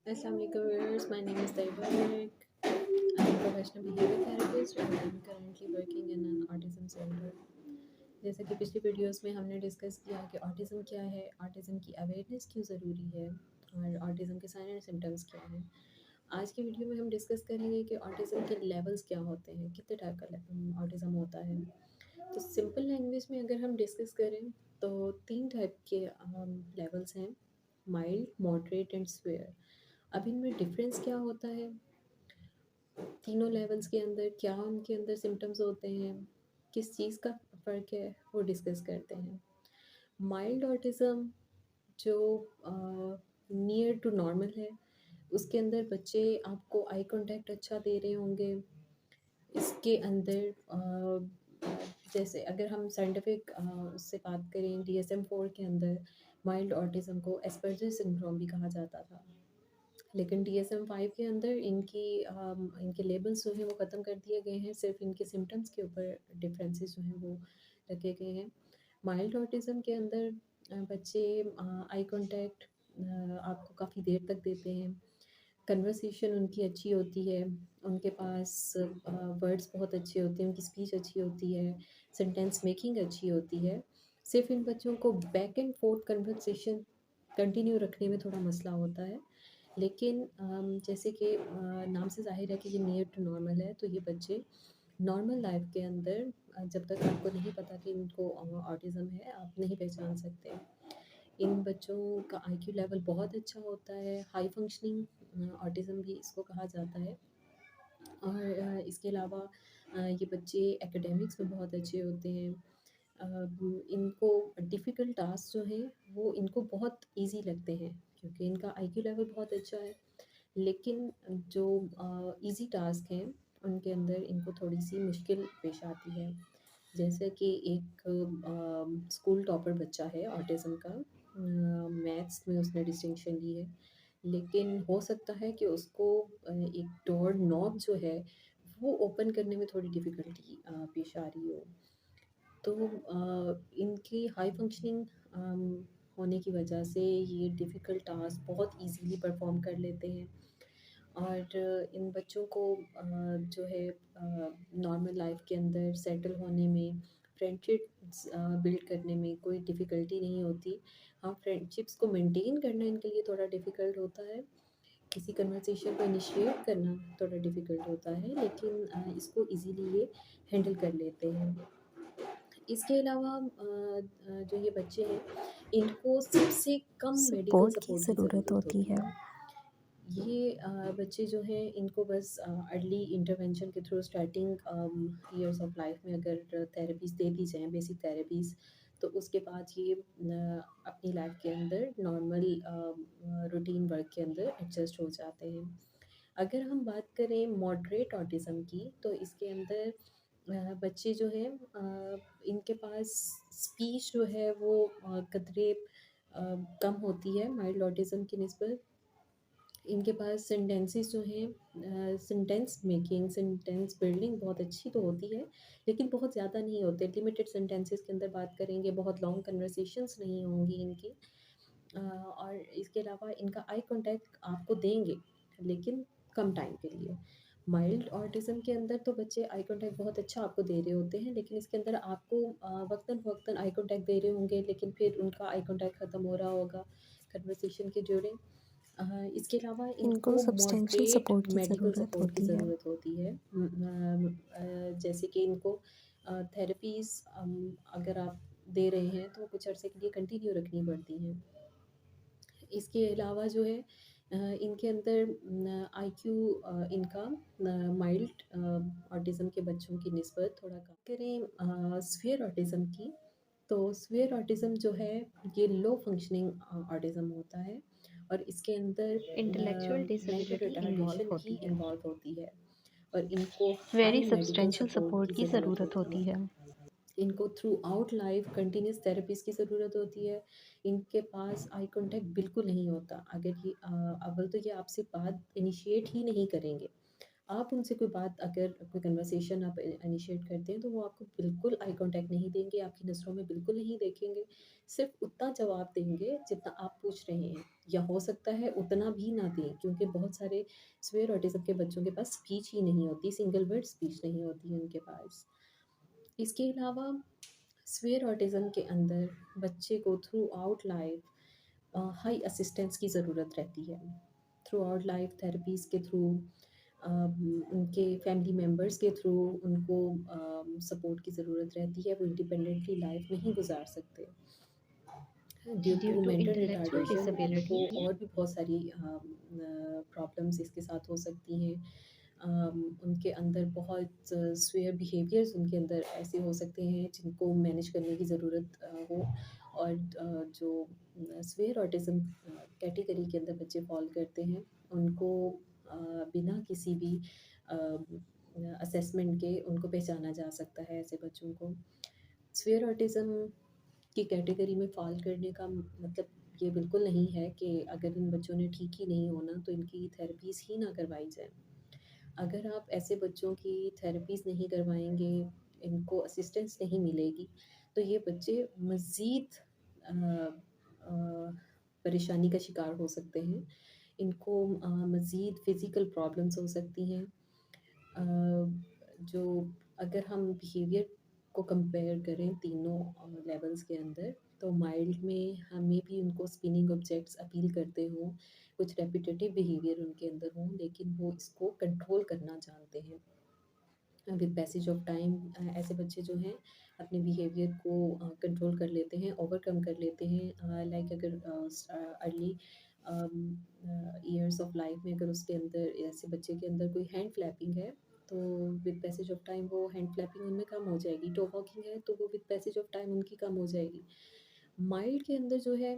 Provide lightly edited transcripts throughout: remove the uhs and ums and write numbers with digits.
Assalamualaikum viewers, my name is Taiba. I'm a professional behavior therapist and I'm currently working in an autism center. जैसा कि पिछली videos में हमने discuss किया कि ऑटिज़म क्या है, ऑटिज़म की अवेयरनेस क्यों ज़रूरी है और ऑटिज़म के साइन एंड सिम्टम्स क्या हैं। आज की वीडियो में हम डिस्कस करेंगे कि ऑटिज़म के लेवल्स क्या होते हैं, कितने टाइप का ऑटिज़म होता है। तो सिंपल लैंग्वेज में अगर हम डिस्कस करें तो 3 टाइप के लेवल्स हैं, माइल्ड, मॉडरेट एंड सीवियर। अब इनमें डिफरेंस क्या होता है? तीनों लेवल्स के अंदर क्या उनके अंदर सिम्टम्स होते हैं, किस चीज़ का फ़र्क है, वो डिस्कस करते हैं। माइल्ड ऑटिज़म जो नियर टू नॉर्मल है, उसके अंदर बच्चे आपको आई कॉन्टैक्ट अच्छा दे रहे होंगे। इसके अंदर जैसे अगर हम साइंटिफिक उससे बात करें DSM-4 के अंदर माइल्ड ऑटिज़म को एस्पर्जर सिंड्रोम भी कहा जाता था। लेकिन DSM-5 के अंदर इनके लेबल्स जो हैं वो ख़त्म कर दिए गए हैं, सिर्फ़ इनके सिम्पटम्स के ऊपर डिफरेंसेस जो हैं वो रखे गए हैं। माइल्ड ऑटिज़म के अंदर बच्चे आई कॉन्टैक्ट आपको काफ़ी देर तक देते हैं, कन्वर्सेशन उनकी अच्छी होती है, उनके पास वर्ड्स बहुत अच्छे होते हैं, उनकी स्पीच अच्छी होती है, सेंटेंस मेकिंग अच्छी होती है। सिर्फ़ इन बच्चों को back and forth conversation continue रखने में थोड़ा मसला होता है। लेकिन जैसे कि नाम से ज़ाहिर है कि ये नियर टू नॉर्मल है, तो ये बच्चे नॉर्मल लाइफ के अंदर जब तक आपको नहीं पता कि इनको ऑटिज़म है, आप नहीं पहचान सकते। इन बच्चों का आईक्यू लेवल बहुत अच्छा होता है, हाई फंक्शनिंग ऑटिज़म भी इसको कहा जाता है। और इसके अलावा ये बच्चे एकेडमिक्स में बहुत अच्छे होते हैं। इनको डिफ़िकल्ट टास्क जो हैं वो इनको बहुत ईज़ी लगते हैं क्योंकि इनका आईक्यू लेवल बहुत अच्छा है। लेकिन जो ईज़ी टास्क हैं उनके अंदर इनको थोड़ी-सी मुश्किल पेश आती है। जैसे कि एक स्कूल टॉपर बच्चा है ऑटिज़म का, मैथ्स में उसने डिस्टिंक्शन ली है। लेकिन हो सकता है कि उसको एक डोर नॉब जो है वो ओपन करने में थोड़ी डिफ़िकल्टी पेश आ रही हो। तो इनकी हाई फंक्शनिंग होने की वजह से ये डिफ़िकल्ट टास्क बहुत ईज़िली परफ़ॉर्म कर लेते हैं। और इन बच्चों को जो है नॉर्मल लाइफ के अंदर सेटल होने में, फ्रेंडशिप्स बिल्ड करने में कोई डिफ़िकल्टी नहीं होती। हाँ, फ्रेंडशिप्स को मेंटेन करना इनके लिए थोड़ा डिफ़िकल्ट होता है। किसी कन्वर्सेशन को इनिशिएट करना थोड़ा डिफ़िकल्ट होता है, लेकिन इसको ईज़िली ये हैंडल कर लेते हैं। इसके अलावा जो ये बच्चे हैं, इनको सबसे कम मेडिकल सपोर्ट की सपोर्ट की ज़रूरत ज़रूरत होती होती है। है। ये बच्चे जो हैं इनको बस अर्ली इंटरवेंशन के through starting years of life में अगर थेरेपीज़ दे दी जाएँ, बेसिक थेरेपीज़, तो उसके बाद ये अपनी लाइफ के अंदर नॉर्मल रूटीन वर्क के अंदर एडजस्ट हो जाते हैं। अगर हम बात करें मॉडरेट ऑटिज़म की, तो इसके अंदर बच्चे जो हैं इनके पास स्पीच जो है वो कतरे कम होती है माइल्ड ऑटिज़म की निस्बत। इनके पास सेंटेंसेस जो हैं सेंटेंस मेकिंग, सेंटेंस बिल्डिंग बहुत अच्छी तो होती है, लेकिन बहुत ज़्यादा नहीं होते। लिमिटेड सेंटेंसेस के अंदर बात करेंगे, बहुत लॉन्ग कन्वर्सेशंस नहीं होंगी इनकी। और इसके अलावा इनका आई कॉन्टैक्ट आपको देंगे, लेकिन कम टाइम के लिए। माइल्ड ऑटिज़म के अंदर तो बच्चे आई कॉन्टैक्ट बहुत अच्छा आपको दे रहे होते हैं, लेकिन इसके अंदर आपको वक़्तन-फ़वक़्तन आई कॉन्टैक्ट दे रहे होंगे, लेकिन फिर उनका आई कॉन्टैक्ट ख़त्म हो रहा होगा कन्वर्सेशन के ड्यूरिंग। इसके अलावा इनको इनको सब्सटेंशियल मॉडरेट सपोर्ट की मेडिकल ज़रूरत सपोर्ट की होती है। ज़रूरत होती है। जैसे कि इनको थेरेपीज़ अगर आप दे रहे हैं, तो वो कुछ अरसे के लिए कंटिन्यू रखनी पड़ती हैं। इसके अलावा जो है इनके अंदर आईक्यू इनका माइल्ड ऑटिज़म के बच्चों की निस्बत थोड़ा कम करें। सीवियर ऑटिज़म की, तो सीवियर ऑटिज़म जो है ये लो फंक्शनिंग ऑटिज़म होता है और इसके अंदर intellectual mental disability involve retardation होती भी है। इन्वॉल्व होती है और इनको very high medical substantial support support की की ज़रूरत ज़रूरत होती होती है। है। इनको through out life continuous therapies की ज़रूरत होती है। इनके पास आई कॉन्टैक्ट बिल्कुल नहीं होता। अगर ये अव्वल तो ये आपसे बात इनिशिएट ही नहीं करेंगे। आप उनसे कोई बात, अगर कोई कन्वर्सेशन आप इनिशिएट करते हैं, तो वो आपको बिल्कुल आई कॉन्टैक्ट नहीं देंगे, आपकी नज़रों में बिल्कुल नहीं देखेंगे। सिर्फ़ उतना जवाब देंगे जितना आप पूछ रहे हैं, या हो सकता है उतना भी ना दें, क्योंकि बहुत सारे सेवियर ऑटिज़्म के बच्चों के पास स्पीच ही नहीं होती, सिंगल वर्ड स्पीच नहीं होती है उनके पास। इसके अलावा सेवियर ऑटिज़्म के अंदर बच्चे को through out life high assistance की ज़रूरत रहती है। थ्रू आउट लाइफ थेरेपीज़ के थ्रू, उनके फैमिली मेम्बर्स के थ्रू उनको सपोर्ट की ज़रूरत रहती है। वो इंडिपेंडेंटली लाइफ नहीं गुजार सकते due due to to mental intellectual retardation. उनको disability. और भी बहुत सारी प्रॉब्लम्स इसके साथ हो सकती हैं। उनके अंदर बहुत स्वेयर बिहेवियर्स उनके अंदर ऐसे हो सकते हैं जिनको मैनेज करने की ज़रूरत हो। और जो स्वेयर ऑटिज़म कैटेगरी के अंदर बच्चे फॉल करते हैं, उनको बिना किसी भी असेसमेंट के उनको पहचाना जा सकता है ऐसे बच्चों को। स्वेयर ऑटिज़म की कैटेगरी में फ़ॉल करने का मतलब ये बिल्कुल नहीं है कि अगर इन बच्चों ने ठीक ही नहीं होना तो इनकी थेरेपीज़ ही ना करवाई जाए। अगर आप ऐसे बच्चों की थेरेपीज़ नहीं करवाएँगे, इनको असिस्टेंस नहीं मिलेगी, तो ये बच्चे मज़ीद अ परेशानी का शिकार हो सकते हैं। इनको मज़ीद फ़िज़िकल प्रॉब्लम्स हो सकती हैं। जो अगर हम बिहेवियर को कंपेयर करें तीनों लेवल्स के अंदर, तो माइल्ड में हमें भी उनको स्पिनिंग ऑब्जेक्ट्स अपील करते हों, कुछ रेपिटेटिव बिहेवियर उनके अंदर हों, लेकिन वो इसको कंट्रोल करना जानते हैं। विद पैसेज ऑफ टाइम ऐसे बच्चे जो हैं अपने बिहेवियर को कंट्रोल कर लेते हैं, ओवरकम कर लेते हैं। लाइक अगर अर्ली ईयर्स ऑफ लाइफ में अगर उसके अंदर, ऐसे बच्चे के अंदर कोई हैंड फ्लैपिंग है, तो विद पैसेज ऑफ टाइम वो हैंड फ्लैपिंग उनमें कम हो जाएगी। टो वॉकिंग है तो वो विद पैसेज ऑफ टाइम उनकी कम हो जाएगी। माइल्ड के अंदर जो है,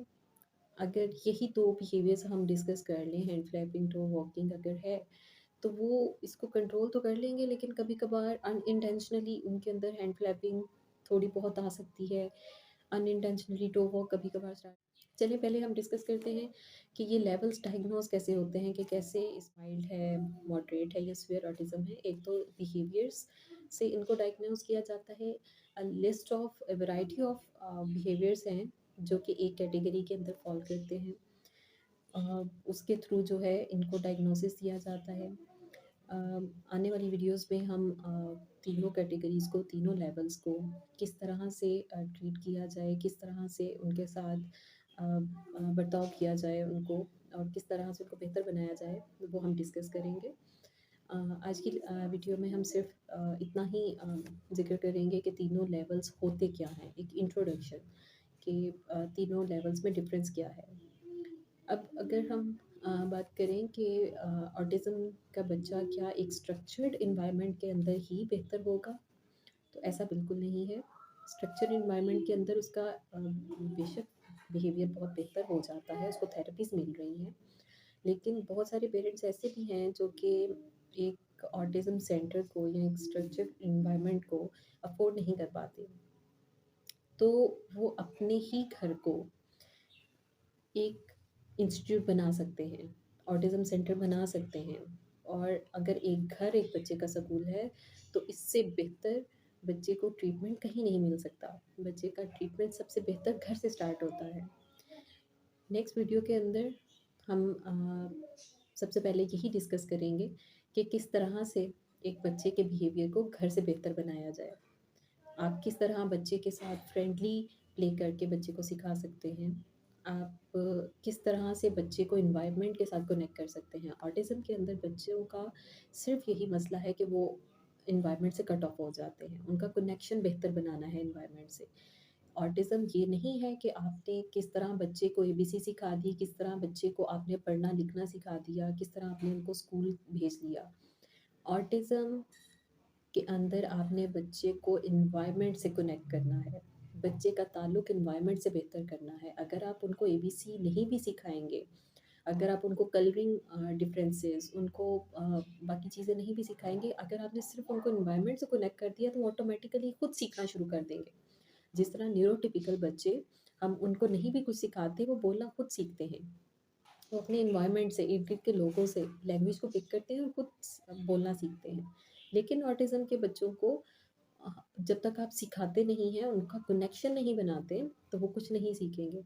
अगर यही 2 बिहेवियर्स हम डिस्कस कर लें, हैंड फ्लैपिंग, टो वॉकिंग अगर है, तो वो इसको कंट्रोल तो कर लेंगे, लेकिन कभी-कभार अनइंटेंशनली उनके अंदर हैंड फ्लैपिंग थोड़ी बहुत आ सकती है। अनइंटेंशनली टो वॉक कभी-कभार स्टार्ट। चलिए पहले हम डिस्कस करते हैं कि ये लेवल्स डायग्नोज़ कैसे होते हैं, कि कैसे माइल्ड है, मॉडरेट है या सीवियर ऑटिज़म है। एक तो बिहेवियर्स से इनको डायग्नोज़ किया जाता है। List of variety of behaviours हैं जो कि एक कैटेगरी के अंदर फ़ॉल करते हैं। उसके थ्रू जो है इनको डायग्नोसिस दिया जाता है। आने वाली वीडियोस में हम तीनों कैटेगरीज़ को, तीनों लेवल्स को किस तरह से ट्रीट किया जाए, किस तरह से उनके साथ बर्ताव किया जाए उनको, और किस तरह से उनको बेहतर बनाया जाए, वो हम डिस्कस करेंगे। आज की वीडियो में हम सिर्फ इतना ही ज़िक्र करेंगे कि तीनों लेवल्स होते क्या हैं, एक इंट्रोडक्शन कि तीनों लेवल्स में डिफरेंस क्या है। अब अगर हम बात करें कि ऑटिज़म का बच्चा क्या एक स्ट्रक्चर्ड एनवायरनमेंट के अंदर ही बेहतर होगा, तो ऐसा बिल्कुल नहीं है। स्ट्रक्चर्ड एनवायरनमेंट के अंदर उसका बेशक बिहेवियर बहुत बेहतर हो जाता है, उसको थेरेपीज़ मिल रही हैं, लेकिन बहुत सारे पेरेंट्स ऐसे भी हैं जो कि एक ऑटिज़म सेंटर को या एक स्ट्रक्चर्ड एनवायरनमेंट को अफ़ोर्ड नहीं कर पाते। तो वो अपने ही घर को एक इंस्टीट्यूट बना सकते हैं, ऑटिज़्म सेंटर बना सकते हैं। और अगर एक घर एक बच्चे का स्कूल है, तो इससे बेहतर बच्चे को ट्रीटमेंट कहीं नहीं मिल सकता। बच्चे का ट्रीटमेंट सबसे बेहतर घर से स्टार्ट होता है। नेक्स्ट वीडियो के अंदर हम सबसे पहले यही डिस्कस करेंगे कि किस तरह से एक बच्चे के बिहेवियर को घर से बेहतर बनाया जाए। आप किस तरह बच्चे के साथ फ्रेंडली प्ले करके बच्चे को सिखा सकते हैं। आप किस तरह से बच्चे को एनवायरनमेंट के साथ कनेक्ट कर सकते हैं। ऑटिज़म के अंदर बच्चों का सिर्फ़ यही मसला है कि वो एनवायरनमेंट से कट ऑफ हो जाते हैं। उनका कनेक्शन बेहतर बनाना है एनवायरनमेंट से। ऑटिज़म ये नहीं है कि आपने किस तरह बच्चे को एबीसी सिखा दी, किस तरह बच्चे को आपने पढ़ना-लिखना सिखा दिया, किस तरह आपने उनको स्कूल भेज दिया। ऑटिज़म के अंदर आपने बच्चे को एनवायरनमेंट से कनेक्ट करना है। बच्चे का ताल्लुक एनवायरनमेंट से बेहतर करना है। अगर आप उनको एबीसी नहीं भी सिखाएँगे, अगर आप उनको कलरिंग डिफरेंसेस, उनको बाकी चीज़ें नहीं भी सिखाएँगे, अगर आपने सिर्फ़ उनको एनवायरनमेंट से कनेक्ट कर दिया, तो वो ऑटोमैटिकली खुद सीखना शुरू कर देंगे। जिस तरह न्यूरोटिपिकल बच्चे, हम उनको नहीं भी कुछ सिखाते, वो बोलना खुद सीखते हैं। वो अपने एनवायरनमेंट से, इर्द-गिर्द के लोगों से लैंग्वेज को पिक करते हैं और खुद बोलना सीखते हैं। लेकिन ऑटिज़्म के बच्चों को अ, जब तक आप सिखाते नहीं हैं, उनका कनेक्शन नहीं बनाते, तो वो कुछ नहीं सीखेंगे।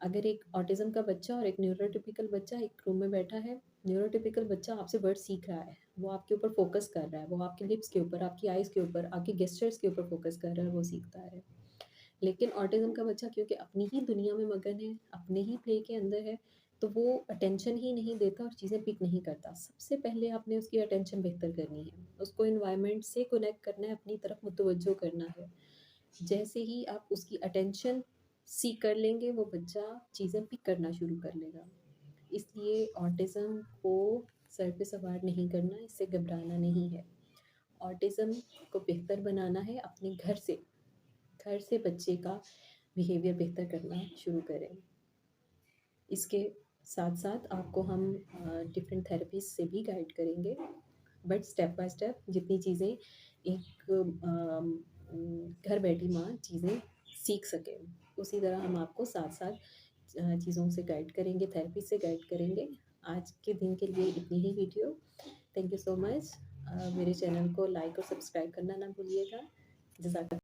अगर एक ऑटिज़्म का बच्चा और एक न्यूरोटिपिकल बच्चा एक रूम में बैठा है, न्यूरोटिपिकल बच्चा आपसे वर्ड सीख रहा है, वो आपके ऊपर फ़ोकस कर रहा है, वो आपके लिप्स के ऊपर, आपकी आइज़ के ऊपर, आपके गेस्चर्स के ऊपर फ़ोकस कर रहा है, वो सीखता है। लेकिन ऑटिज़्म का बच्चा क्योंकि अपनी ही दुनिया में मगन है, अपने ही प्ले के अंदर है, तो वो अटेंशन ही नहीं देता और चीज़ें पिक नहीं करता। सबसे पहले आपने उसकी अटेंशन बेहतर करनी है, उसको एनवायरनमेंट से कनेक्ट करना है, अपनी तरफ मुतवज्जो करना है। जैसे ही आप उसकी अटेंशन सीक कर लेंगे, वो बच्चा चीज़ें पिक करना शुरू कर लेगा। इसलिए ऑटिज़्म को सर पे सवार नहीं करना, इससे घबराना नहीं है। ऑटिज़्म को बेहतर बनाना है अपने घर से बच्चे का बिहेवियर बेहतर करना शुरू करें। इसके साथ-साथ आपको हम डिफरेंट थेरेपीज़ से भी गाइड करेंगे, बट स्टेप बाय स्टेप जितनी चीज़ें एक घर बैठी माँ चीज़ें सीख सके, उसी तरह हम आपको साथ-साथ चीज़ों से गाइड करेंगे, थेरेपी से गाइड करेंगे। आज के दिन के लिए इतनी ही video. Thank you so much. मेरे चैनल को लाइक और सब्सक्राइब करना ना भूलिएगा। जज़ाक